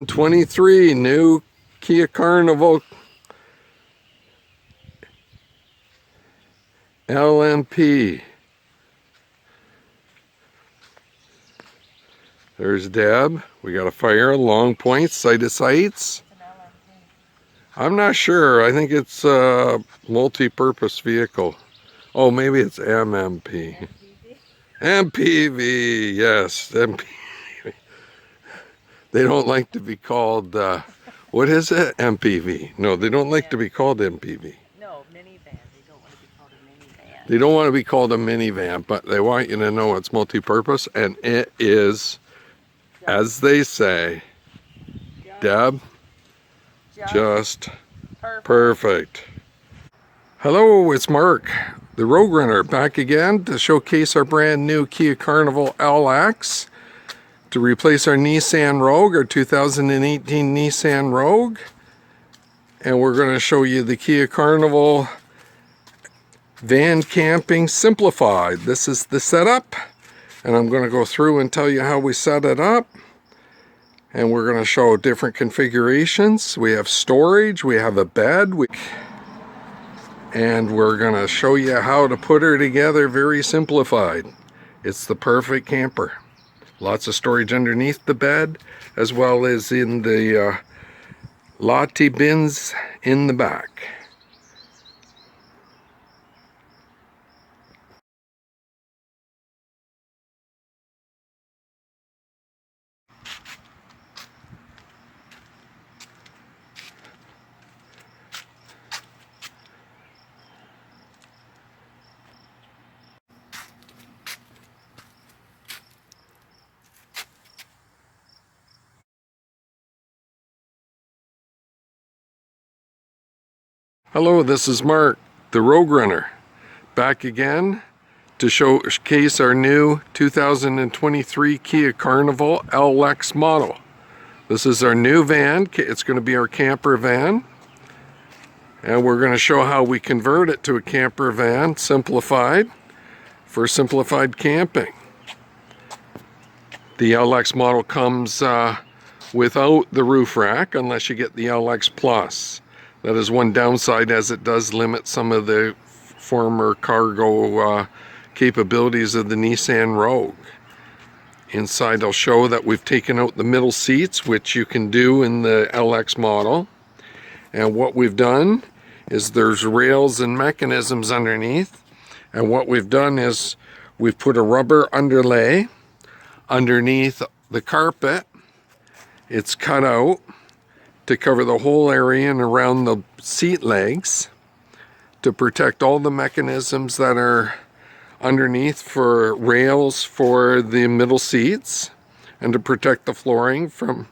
23 new Kia Carnival LMP. There's Deb. We got a fire, long points, sight of sights. I'm not sure. I think it's a multi-purpose vehicle. Oh, maybe it's MMP. MPV, yes, MPV. They don't like to be called, what is it? MPV. No, they don't like to be called MPV. No, minivan. They don't want to be called a minivan. They don't want to be called a minivan, but they want you to know it's multi-purpose, and it is, as they say, Deb, just perfect. Hello, it's Mark, the Rogue Runner, back again to showcase our brand new Kia Carnival LX to replace our Nissan Rogue, our 2018 Nissan Rogue. And we're going to show you the Kia Carnival Van Camping Simplified. This is the setup, and I'm going to go through and tell you how we set it up. And we're going to show different configurations. We have storage, we have a bed, and we're going to show you how to put her together very simplified. It's the perfect camper. Lots of storage underneath the bed, as well as in the latte bins in the back. Hello, this is Mark, the Rogue Runner, back again to showcase our new 2023 Kia Carnival LX model. This is our new van. It's going to be our camper van, and we're going to show how we convert it to a camper van simplified for simplified camping. The LX model comes without the roof rack unless you get the LX Plus. That is one downside, as it does limit some of the former cargo capabilities of the Nissan Rogue. Inside I'll show that we've taken out the middle seats, which you can do in the LX model. And what we've done is there's rails and mechanisms underneath. And what we've done is we've put a rubber underlay underneath the carpet. It's cut out to cover the whole area and around the seat legs to protect all the mechanisms that are underneath for rails for the middle seats, and to protect the flooring from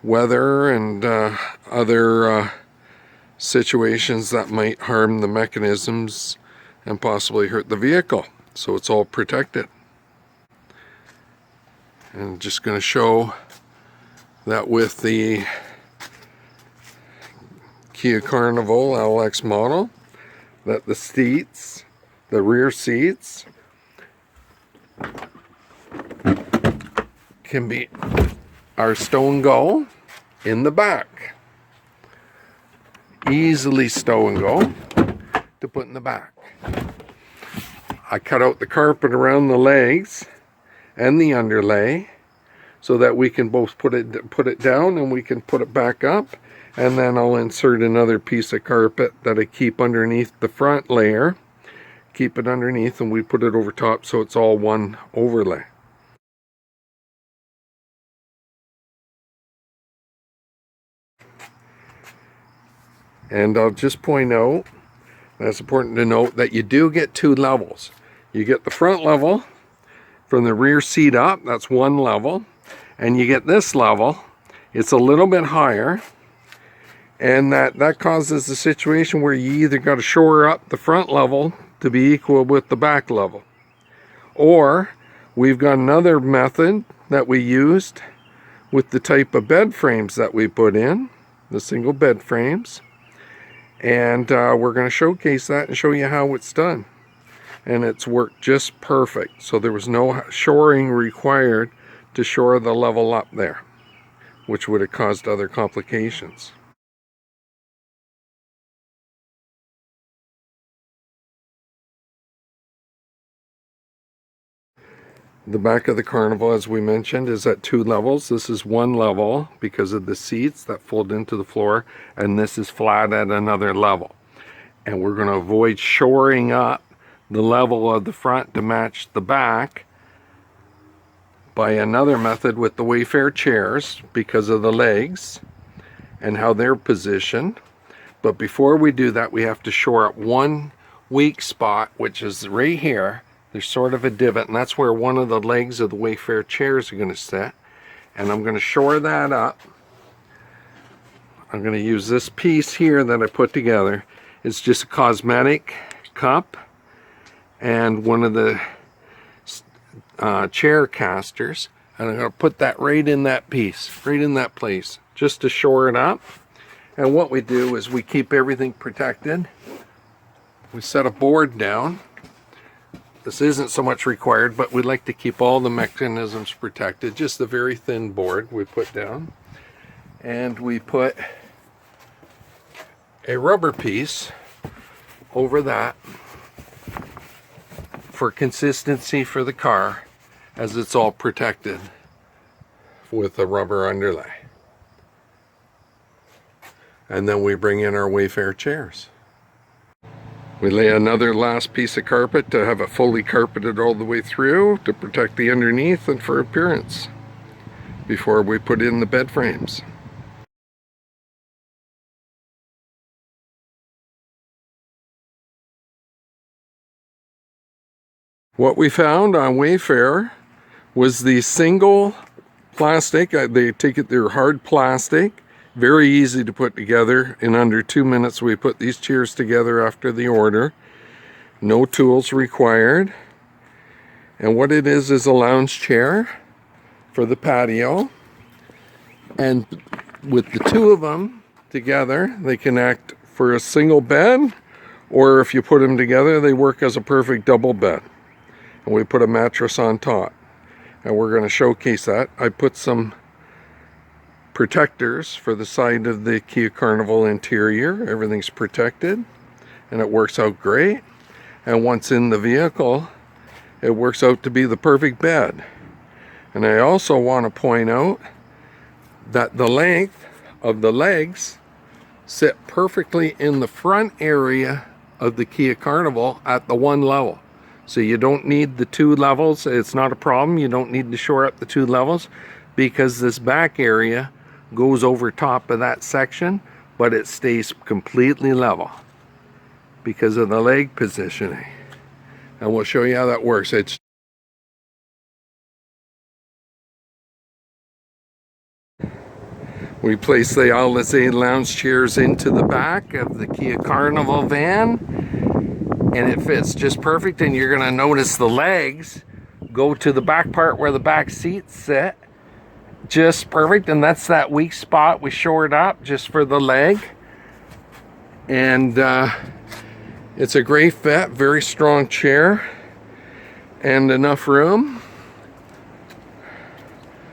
weather and other situations that might harm the mechanisms and possibly hurt the vehicle. So it's all protected. And I'm just going to show that with the Kia Carnival LX model, that the seats, the rear seats, can be our stone go in the back. Easily stow and go to put in the back. I cut out the carpet around the legs and the underlay so that we can both put it down and we can put it back up. And then I'll insert another piece of carpet that I keep underneath the front layer. Keep it underneath, and we put it over top so it's all one overlay. And I'll just point out, that's important to note, that you do get two levels. You get the front level from the rear seat up, that's one level. And you get this level, it's a little bit higher. And that causes a situation where you either got to shore up the front level to be equal with the back level. Or we've got another method that we used with the type of bed frames that we put in, the single bed frames. And we're going to showcase that and show you how it's done. And it's worked just perfect. So there was no shoring required to shore the level up there. which would have caused other complications. The back of the Carnival, as we mentioned, is at 2 levels. This is 1 level because of the seats that fold into the floor, and this is flat at another level. And we're going to avoid shoring up the level of the front to match the back by another method with the Wayfair chairs because of the legs and how they're positioned. But before we do that, we have to shore up one weak spot, which is right here. There's sort of a divot, and that's where one of the legs of the Wayfair chairs are going to sit. And I'm going to shore that up. I'm going to use this piece here that I put together. It's just a cosmetic cup and one of the chair casters. And I'm going to put that right in that piece, right in that place, just to shore it up. And what we do is we keep everything protected. We set a board down. This isn't so much required, but we like to keep all the mechanisms protected. Just a very thin board we put down. And we put a rubber piece over that for consistency for the car, as it's all protected with a rubber underlay. And then we bring in our Wayfair chairs. We lay another last piece of carpet to have it fully carpeted all the way through to protect the underneath and for appearance before we put in the bed frames. What we found on Wayfair was the single plastic. They take it, they're hard plastic. Very easy to put together. In under 2 minutes we put these chairs together after the order. No tools required. And what it is a lounge chair for the patio. And with the two of them together, they can act for a single bed, or if you put them together, they work as a perfect double bed. And we put a mattress on top. And we're going to showcase that. I put some protectors for the side of the Kia Carnival interior. Everything's protected and it works out great. And once in the vehicle, it works out to be the perfect bed. And I also want to point out that the length of the legs sit perfectly in the front area of the Kia Carnival at the 1 level. So you don't need the 2 levels. It's not a problem. You don't need to shore up the 2 levels because this back area goes over top of that section, but it stays completely level because of the leg positioning. And we'll show you how that works. We place the Alizé lounge chairs into the back of the Kia Carnival van, and it fits just perfect. And you're going to notice the legs go to the back part where the back seats sit. Just perfect, and that's that weak spot we shored up just for the leg. And it's a great fit, very strong chair, and enough room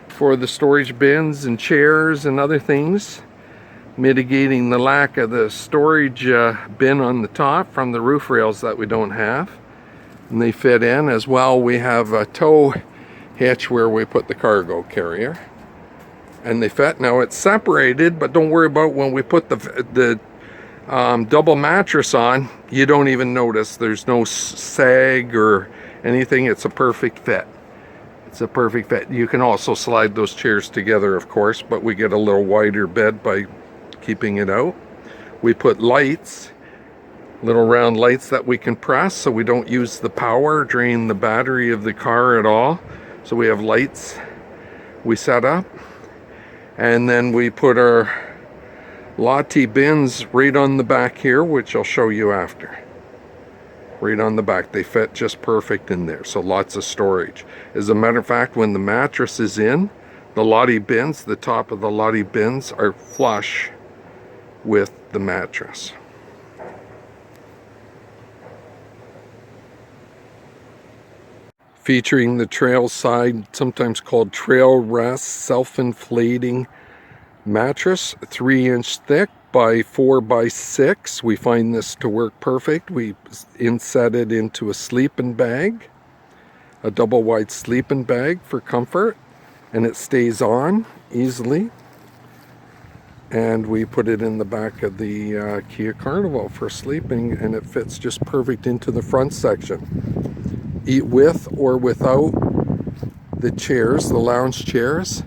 for the storage bins and chairs and other things, mitigating the lack of the storage bin on the top from the roof rails that we don't have. And they fit in as well. We have a tow hitch where we put the cargo carrier. And they fit. Now it's separated, but don't worry about when we put the double mattress on, you don't even notice. There's no sag or anything. It's a perfect fit. It's a perfect fit. You can also slide those chairs together, of course, but we get a little wider bed by keeping it out. We put lights, little round lights that we can press so we don't use the power, drain the battery of the car at all. So we have lights we set up. And then we put our Lottie bins right on the back here, which I'll show you after. Right on the back. They fit just perfect in there, so lots of storage. As a matter of fact, when the mattress is in, the Lottie bins, the top of the Lottie bins are flush with the mattress. Featuring the trail side, sometimes called trail rest, self-inflating mattress, 3-inch thick by 4 by 6. We find this to work perfect. We inset it into a sleeping bag, a double wide sleeping bag for comfort, and it stays on easily. And we put it in the back of the Kia Carnival for sleeping, and it fits just perfect into the front section. Eat with or without the chairs, the lounge chairs,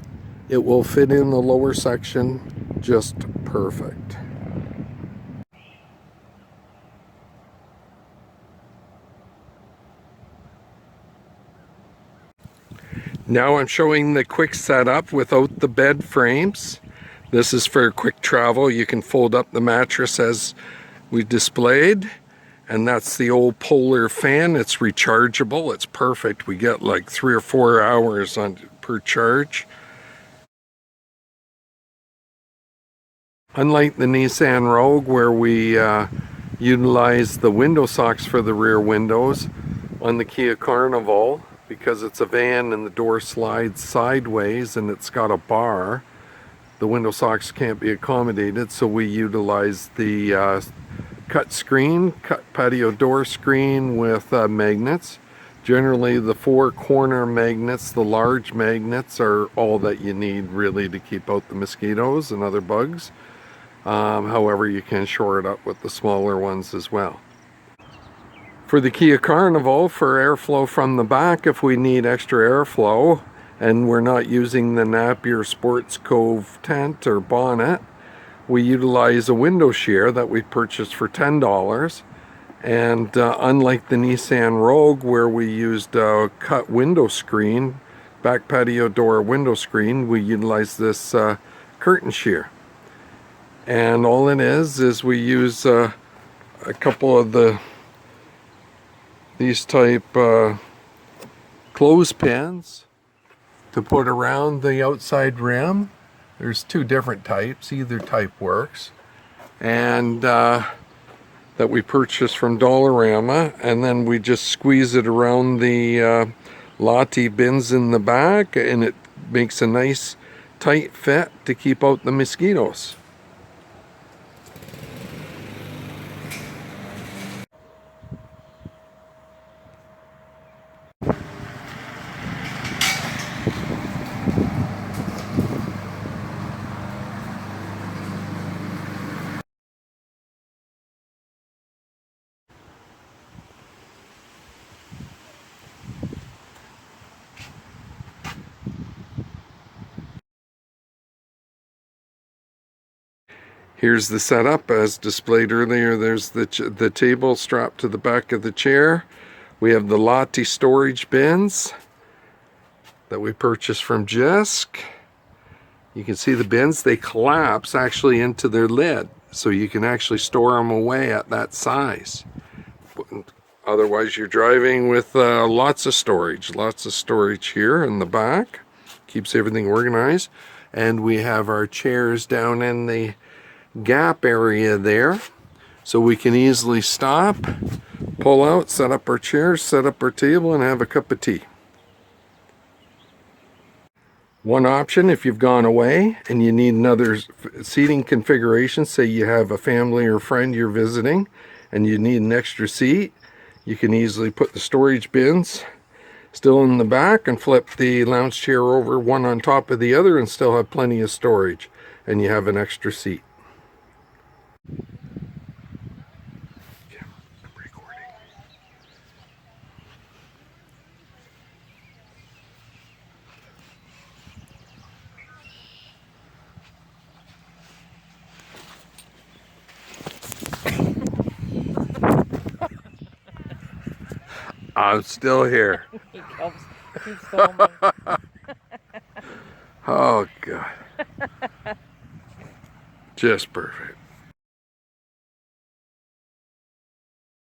it will fit in the lower section just perfect. Now I'm showing the quick setup without the bed frames. This is for quick travel. You can fold up the mattress as we displayed, and that's the old Polar fan. It's rechargeable. It's perfect. We get like 3 or 4 hours per charge. Unlike the Nissan Rogue, where we utilize the window socks for the rear windows, on the Kia Carnival, because it's a van and the door slides sideways and it's got a bar, the window socks can't be accommodated, so we utilize the cut patio door screen with magnets. Generally the 4 corner magnets, the large magnets, are all that you need really to keep out the mosquitoes and other bugs. However, you can shore it up with the smaller ones as well. For the Kia Carnival, for airflow from the back, if we need extra airflow and we're not using the Napier Sports Cove tent or bonnet, we utilize a window shear that we purchased for $10. And unlike the Nissan Rogue, where we used a cut window screen, back patio door window screen, we utilize this curtain shear. And all it is we use a couple of these type clothespins to put around the outside rim. There's 2 different types, either type works, and that we purchased from Dollarama, and then we just squeeze it around the Lottie bins in the back, and it makes a nice tight fit to keep out the mosquitoes. Here's the setup as displayed earlier. There's the table strapped to the back of the chair. We have the Lottie storage bins that we purchased from Jisk. You can see the bins, they collapse actually into their lid, so you can actually store them away at that size. Otherwise you're driving with lots of storage here in the back. Keeps everything organized. And we have our chairs down in the gap area there, so we can easily stop, pull out, set up our chairs, set up our table, and have a cup of tea. One option, if you've gone away and you need another seating configuration, say you have a family or friend you're visiting and you need an extra seat, you can easily put the storage bins still in the back and flip the lounge chair over one on top of the other and still have plenty of storage, and you have an extra seat. I'm still here. He keeps filming. Oh, God. Just perfect.